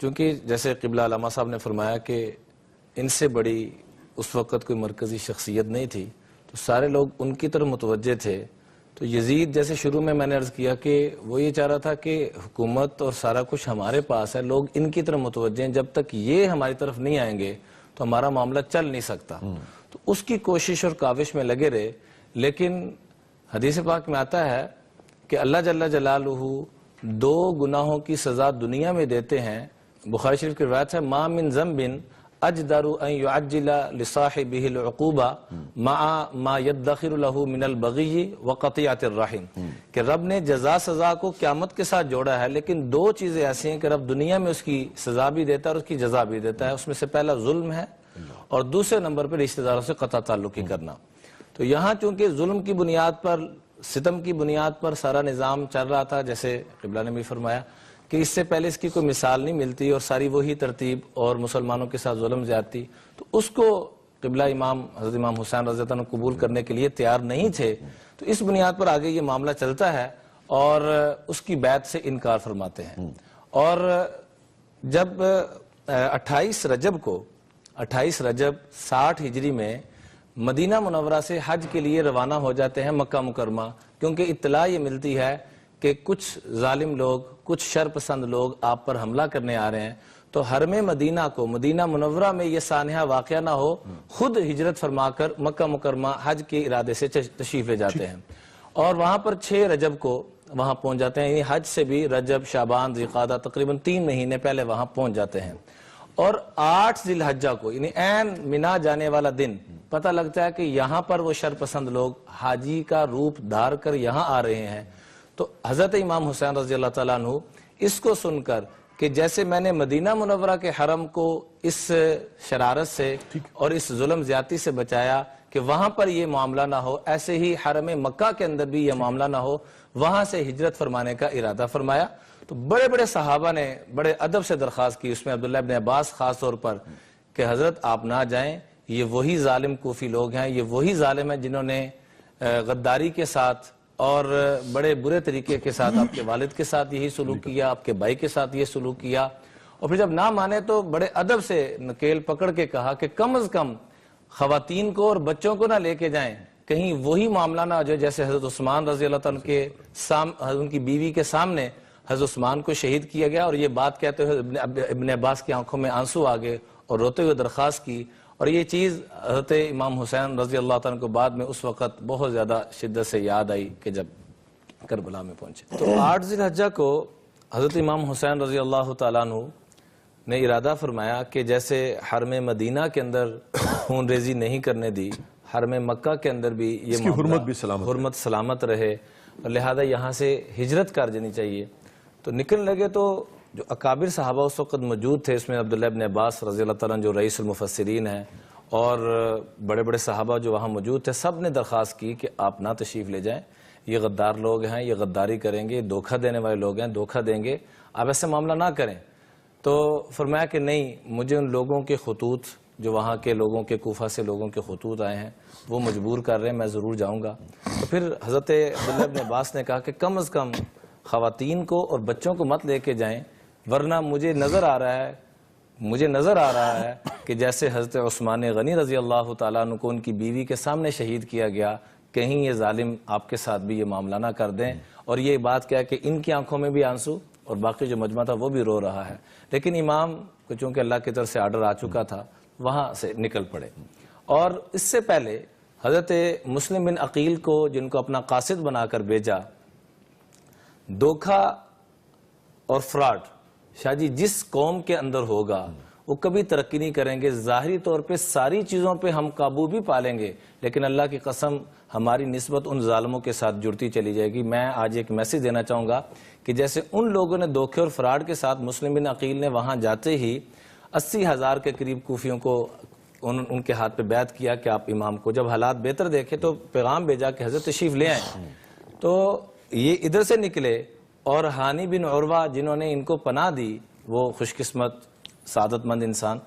چونکہ جیسے قبلہ علامہ صاحب نے فرمایا کہ ان سے بڑی اس وقت کوئی مرکزی شخصیت نہیں تھی تو سارے لوگ ان کی طرف متوجہ تھے. تو یزید جیسے شروع میں نے عرض کیا کہ وہ یہ چاہ رہا تھا کہ حکومت اور سارا کچھ ہمارے پاس ہے, لوگ ان کی طرف متوجہ ہیں, جب تک یہ ہماری طرف نہیں آئیں گے تو ہمارا معاملہ چل نہیں سکتا. تو اس کی کوشش اور کاوش میں لگے رہے. لیکن حدیث پاک میں آتا ہے کہ اللہ جل جلالہ 2 گناہوں کی سزا دنیا میں دیتے ہیں. بخاری شریف کی روایت ہے ما من ذنب اجدر ان يعجل لصاحبه العقوبہ مع ما يدخر له من البغي وقطيعة الرحم, کہ رب نے جزا سزا کو قیامت کے ساتھ جوڑا ہے, لیکن 2 چیزیں ایسی ہیں کہ رب دنیا میں اس کی سزا بھی دیتا ہے اور اس کی جزا بھی دیتا ہے. اس میں سے پہلا ظلم ہے اور دوسرے نمبر پر رشتہ داروں سے قطع تعلقی کرنا. تو یہاں چونکہ ظلم کی بنیاد پر, ستم کی بنیاد پر سارا نظام چل رہا تھا, جیسے قبلہ نے بھی فرمایا کہ اس سے پہلے اس کی کوئی مثال نہیں ملتی اور ساری وہی ترتیب اور مسلمانوں کے ساتھ ظلم زیادتی, تو اس کو قبلہ حضرت امام حسین رضی اللہ عنہ قبول کرنے کے لیے تیار نہیں تھے. تو اس بنیاد پر آگے یہ معاملہ چلتا ہے اور اس کی بیعت سے انکار فرماتے ہیں. اور جب 28 رجب 60 ہجری میں مدینہ منورہ سے حج کے لیے روانہ ہو جاتے ہیں مکہ مکرمہ, کیونکہ اطلاع یہ ملتی ہے کہ کچھ ظالم لوگ, کچھ شر پسند لوگ آپ پر حملہ کرنے آ رہے ہیں. تو حرم مدینہ کو, مدینہ منورہ میں یہ سانحہ واقعہ نہ ہو, خود ہجرت فرما کر مکہ مکرمہ حج کے ارادے سے تشریف لے جاتے ہیں اور وہاں پر 6 رجب کو وہاں پہنچ جاتے ہیں. یعنی حج سے بھی رجب, شعبان, ذوالقعدہ تقریباً 3 مہینے پہلے وہاں پہنچ جاتے ہیں. اور 8 ذی الحجہ کو, یعنی عین منا جانے والا دن, پتہ لگتا ہے کہ یہاں پر وہ شر پسند لوگ حاجی کا روپ دھار کر یہاں آ رہے ہیں. تو حضرت امام حسین رضی اللہ تعالیٰ عنہ اس کو سن کر کہ جیسے میں نے مدینہ منورہ کے حرم کو اس شرارت سے اور اس ظلم زیادتی سے بچایا کہ وہاں پر یہ معاملہ نہ ہو, ایسے ہی حرم مکہ کے اندر بھی یہ معاملہ نہ ہو, وہاں سے ہجرت فرمانے کا ارادہ فرمایا. تو بڑے بڑے صحابہ نے بڑے ادب سے درخواست کی, اس میں عبداللہ ابن عباس خاص طور پر, کہ حضرت آپ نہ جائیں, یہ وہی ظالم کوفی لوگ ہیں, یہ وہی ظالم ہیں جنہوں نے غداری کے ساتھ اور بڑے برے طریقے کے ساتھ آپ کے والد کے ساتھ یہی سلوک کیا, آپ کے بھائی کے ساتھ یہ سلوک کیا. اور پھر جب نہ مانے تو بڑے ادب سے نکیل پکڑ کے کہا کہ کم از کم خواتین کو اور بچوں کو نہ لے کے جائیں, کہیں وہی معاملہ نہ ہو جائے جیسے حضرت عثمان رضی اللہ عنہ کے ان کی بیوی کے سامنے حضرت عثمان کو شہید کیا گیا. اور یہ بات کہتے ہوئے ابن عباس کی آنکھوں میں آنسو آ گئے اور روتے ہوئے درخواست کی. اور یہ چیز حضرت امام حسین رضی اللہ عنہ کو بعد میں اس وقت بہت زیادہ شدت سے یاد آئی کہ جب کربلا میں پہنچے. تو 8 ذی الحجہ کو حضرت امام حسین رضی اللہ تعالیٰ عنہ نے ارادہ فرمایا کہ جیسے حرم مدینہ کے اندر خون ریزی نہیں کرنے دی, حرم مکہ کے اندر بھی یہ حرمت سلامت رہے, اور لہذا یہاں سے ہجرت کر جانی چاہیے. تو نکلنے لگے تو جو اکابر صحابہ اس وقت موجود تھے, اس میں عبداللہ ابن عباس رضی اللہ تعالیٰ جو رئیس المفسرین ہیں, اور بڑے بڑے صحابہ جو وہاں موجود تھے, سب نے درخواست کی کہ آپ نہ تشریف لے جائیں, یہ غدار لوگ ہیں, یہ غداری کریں گے, دھوکہ دینے والے لوگ ہیں, دھوکہ دیں گے, آپ ایسے معاملہ نہ کریں. تو فرمایا کہ نہیں, مجھے ان لوگوں کے خطوط, جو وہاں کے لوگوں کے کوفہ سے لوگوں کے خطوط آئے ہیں, وہ مجبور کر رہے ہیں, میں ضرور جاؤں گا. تو پھر حضرت عبداللہ ابن عباس نے کہا کہ کم از کم خواتین کو اور بچوں کو مت لے کے جائیں, ورنہ مجھے نظر آ رہا ہے کہ جیسے حضرت عثمان غنی رضی اللہ تعالیٰ عنہ کو ان کی بیوی کے سامنے شہید کیا گیا, کہیں یہ ظالم آپ کے ساتھ بھی یہ معاملہ نہ کر دیں. اور یہ بات کیا کہ ان کی آنکھوں میں بھی آنسو اور باقی جو مجمع تھا وہ بھی رو رہا ہے. لیکن امام کو چونکہ اللہ کی طرف سے آرڈر آ چکا تھا, وہاں سے نکل پڑے. اور اس سے پہلے حضرت مسلم بن عقیل کو, جن کو اپنا قاصد بنا کر بھیجا, دھوکہ اور فراڈ شاہ جی جس قوم کے اندر ہوگا وہ کبھی ترقی نہیں کریں گے. ظاہری طور پہ ساری چیزوں پہ ہم قابو بھی پالیں گے, لیکن اللہ کی قسم ہماری نسبت ان ظالموں کے ساتھ جڑتی چلی جائے گی. میں آج ایک میسیج دینا چاہوں گا کہ جیسے ان لوگوں نے دھوکے اور فراڈ کے ساتھ مسلم بن عقیل نے وہاں جاتے ہی 80,000 کے قریب کوفیوں کو ان کے ہاتھ پہ بیعت کیا کہ آپ امام کو, جب حالات بہتر دیکھے تو پیغام بھیجا کہ حضرت تشریف لے آئیں. تو یہ ادھر سے نکلے, اور ہانی بن عروہ جنہوں نے ان کو پناہ دی, وہ خوش قسمت سعادت مند انسان,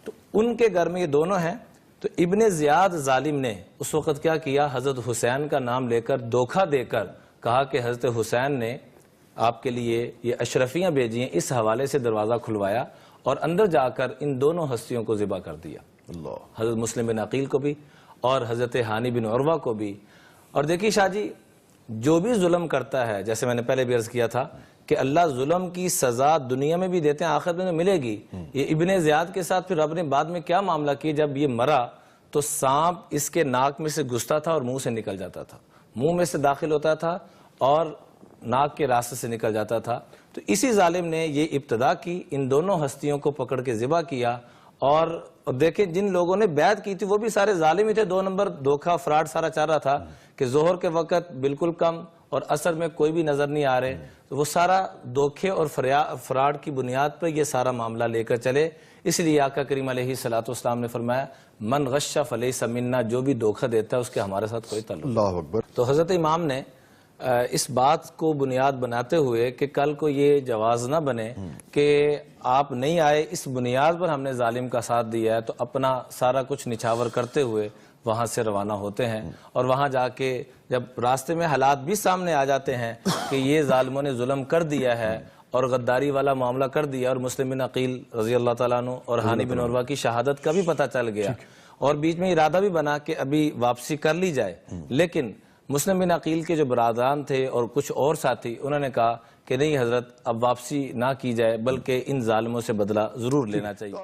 تو ان کے گھر میں یہ دونوں ہیں. تو ابن زیاد ظالم نے اس وقت کیا کیا, حضرت حسین کا نام لے کر دھوکہ دے کر کہا کہ حضرت حسین نے آپ کے لیے یہ اشرفیاں بھیجی ہیں, اس حوالے سے دروازہ کھلوایا. اور اندر جا کر ان دونوں ہستیوں کو ذبح کر دیا، حضرت مسلم بن عقیل کو بھی اور حضرت ہانی بن عروہ کو بھی۔ اور دیکھیے شاہ جی، جو بھی ظلم کرتا ہے، جیسے میں نے پہلے بھی عرض کیا تھا کہ اللہ ظلم کی سزا دنیا میں بھی دیتے ہیں، آخرت میں ملے گی۔ یہ ابن زیاد کے ساتھ پھر رب نے بعد میں کیا معاملہ کیا، جب یہ مرا تو سانپ اس کے ناک میں سے گھستا تھا اور منہ سے نکل جاتا تھا، منہ میں سے داخل ہوتا تھا اور ناک کے راستے سے نکل جاتا تھا۔ تو اسی ظالم نے یہ ابتدا کی، ان دونوں ہستیوں کو پکڑ کے ذبح کیا۔ اور دیکھیں جن لوگوں نے بیعت کی تھی وہ بھی سارے ظالم ہی تھے، 2 نمبر دھوکہ فراڈ سارا چل رہا تھا کہ ظہر کے وقت بالکل کم اور عصر میں کوئی بھی نظر نہیں آ رہے، تو وہ سارا دھوکے اور فراڈ کی بنیاد پر یہ سارا معاملہ لے کر چلے۔ اس لیے آقا کریم علیہ الصلوۃ والسلام نے فرمایا من غش فلیس منا، جو بھی دھوکہ دیتا ہے اس کے ہمارے ساتھ کوئی تعلق نہیں۔ اللہ اکبر۔ تو حضرت امام نے اس بات کو بنیاد بناتے ہوئے کہ کل کو یہ جواز نہ بنے کہ آپ نہیں آئے، اس بنیاد پر ہم نے ظالم کا ساتھ دیا ہے، تو اپنا سارا کچھ نچھاور کرتے ہوئے وہاں سے روانہ ہوتے ہیں۔ اور وہاں جا کے جب راستے میں حالات بھی سامنے آ جاتے ہیں کہ یہ ظالموں نے ظلم کر دیا ہے اور غداری والا معاملہ کر دیا، اور مسلم بن عقیل رضی اللہ تعالیٰ عنہ اور ہانی بن عروہ کی شہادت کا بھی پتہ چل گیا، اور بیچ میں ارادہ بھی بنا کہ ابھی واپسی کر لی جائے، لیکن مسلم بن عقیل کے جو برادران تھے اور کچھ اور ساتھی، انہوں نے کہا کہ نہیں حضرت، اب واپسی نہ کی جائے بلکہ ان ظالموں سے بدلہ ضرور لینا چاہیے۔